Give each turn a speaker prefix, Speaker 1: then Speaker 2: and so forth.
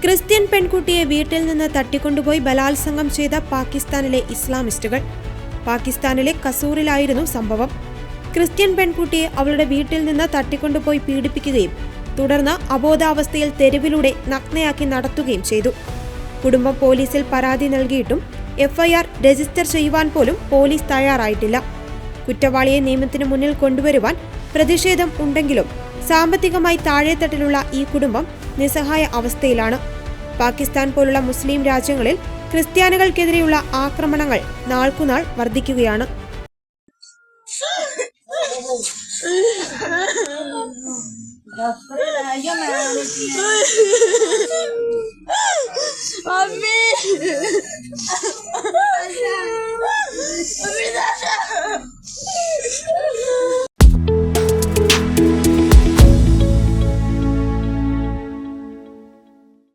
Speaker 1: Christian പെൺകുട്ടിയെ വീട്ടിൽ നിന്ന് തട്ടിക്കൊണ്ടുപോയി ബലാത്സംഗം ചെയ്ത പാകിസ്ഥാനിലെ ഇസ്ലാമിസ്റ്റുകൾ. പാകിസ്ഥാനിലെ കസൂറിലായിരുന്നു സംഭവം. ക്രിസ്ത്യൻ പെൺകുട്ടിയെ അവളുടെ വീട്ടിൽ നിന്ന് തട്ടിക്കൊണ്ടുപോയി പീഡിപ്പിക്കുകയും തുടർന്ന് അബോധാവസ്ഥയിൽ തെരുവിലൂടെ നഗ്നയാക്കി നടത്തുകയും ചെയ്തു. കുടുംബം പോലീസിൽ പരാതി നൽകിയിട്ടും FIR രജിസ്റ്റർ ചെയ്യുവാൻ പോലും പോലീസ് തയ്യാറായിട്ടില്ല. കുറ്റവാളിയെ നിയമത്തിന് മുന്നിൽ കൊണ്ടുവരുവാൻ പ്രതിഷേധം ഉണ്ടെങ്കിലും സാമ്പത്തികമായി താഴെത്തട്ടിലുള്ള ഈ കുടുംബം നിസ്സഹായ അവസ്ഥയിലാണ്. പാകിസ്ഥാൻ പോലുള്ള മുസ്ലിം രാജ്യങ്ങളിൽ ക്രിസ്ത്യാനികൾക്കെതിരെയുള്ള ആക്രമണങ്ങൾ നാൾക്കുനാൾ വർദ്ധിക്കുകയാണ്.